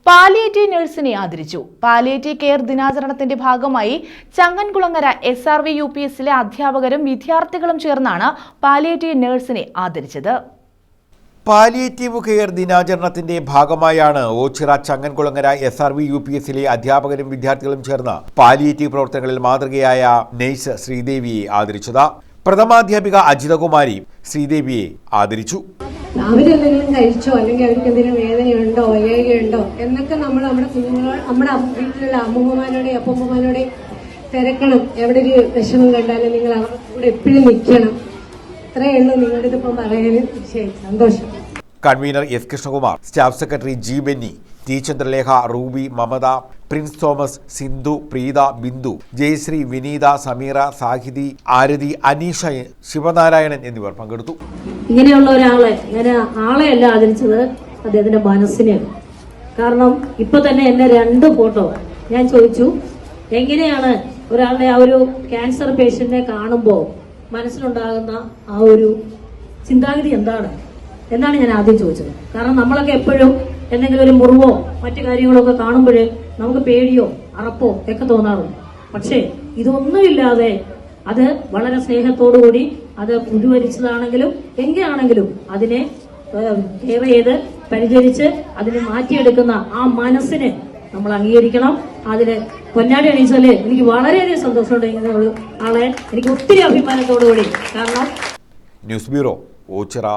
Palliative നഴ്സിനെ ആദരിച്ചു. Palliative care ദിനാചരണത്തിന്റെ ഭാഗമായി ചങ്ങൻകുളങ്ങര SRV UPSലെ അധ്യാപകരും വിദ്യാർത്ഥികളും ചേർന്നാണ് പാലിയേറ്റീവ് നഴ്സിനെ ആദരിച്ചത്. പാലിയേറ്റീവ് കെയർ ദിനാചരണത്തിന്റെ ഭാഗമായാണ് ഓച്ചിറ ചങ്ങൻകുളങ്ങര SRV UPSലെ അധ്യാപകരും വിദ്യാർത്ഥികളും ചേർന്ന് പാലിയേറ്റീവ് പ്രവർത്തനങ്ങളിൽ മാതൃകയായ നഴ്സ് ശ്രീദേവിയെ ആദരിച്ചത്. പ്രഥമാധ്യാപിക അജിതകുമാരി ശ്രീദേവിയെ ആദരിച്ചു. അവരെന്തെങ്കിലും കഴിച്ചോ അല്ലെങ്കിൽ അവർക്ക് എന്തെങ്കിലും വേദനയുണ്ടോ വയ്യായ്കയുണ്ടോ എന്നൊക്കെ നമ്മുടെ കുഞ്ഞുങ്ങൾ നമ്മുടെ വീട്ടിലുള്ള അമ്മൂമ്മമാരോടെയും അപ്പൂമ്മമാരോടെയും തിരക്കണം. എവിടെ ഒരു വിഷമം കണ്ടാലും നിങ്ങൾ അവരുടെ കൂടെ എപ്പോഴും നിൽക്കണം. ഇത്രയേ ഉള്ളൂ നിങ്ങളുടെ ഇതിപ്പം പറയാനും. ശരി, സന്തോഷം. കൺവീനർ S. Krishnakumar, staff secretary G. Benny, T. Chandralekha, Ruby, Mamata, Prince Thomas, Sindhu, Preetha, Bindu, Jayasree, Vineetha, Sameera, Sahithi, Aarathi, Aneesha, Sivanarayanan എന്നിവർ പങ്കെടുത്തു. ഇങ്ങനെയുള്ള ആളെയല്ല ആദരിച്ചത്, അദ്ദേഹത്തിന്റെ മനസ്സിനെയാണ്. കാരണം ഇപ്പൊ തന്നെ എന്നെ 2 ഫോട്ടോ ഞാൻ ചോദിച്ചു, എങ്ങനെയാണ് ഒരാളുടെ ആ ഒരു ക്യാൻസർ പേഷ്യന്റിനെ കാണുമ്പോൾ മനസ്സിലുണ്ടാകുന്ന ആ ഒരു ചിന്താഗതി എന്നാണ് ഞാൻ ആദ്യം ചോദിച്ചത്. കാരണം നമ്മളൊക്കെ എപ്പോഴും എന്തെങ്കിലും ഒരു മുറിവോ മറ്റു കാര്യങ്ങളൊക്കെ കാണുമ്പോൾ നമുക്ക് പേടിയോ അറപ്പോ ഒക്കെ തോന്നാറുണ്ട്. പക്ഷേ ഇതൊന്നുമില്ലാതെ അത് വളരെ സ്നേഹത്തോടുകൂടി അത് പുതുവരിച്ചതാണെങ്കിലും എങ്ങനെയാണെങ്കിലും അതിനെ കെയർ ചെയ്ത് പരിചരിച്ച് അതിനെ മാറ്റിയെടുക്കുന്ന ആ മനസ്സിനെ നമ്മൾ അംഗീകരിക്കണം. അതിന് പൊന്നാടി അണിയിച്ചാല് എനിക്ക് വളരെയധികം സന്തോഷമുണ്ട്. ഇങ്ങനെ ഒരു ആളെ എനിക്ക് ഒത്തിരി അഭിമാനത്തോടുകൂടി. കാരണം ന്യൂസ് ബ്യൂറോ, ഓച്ചിറ.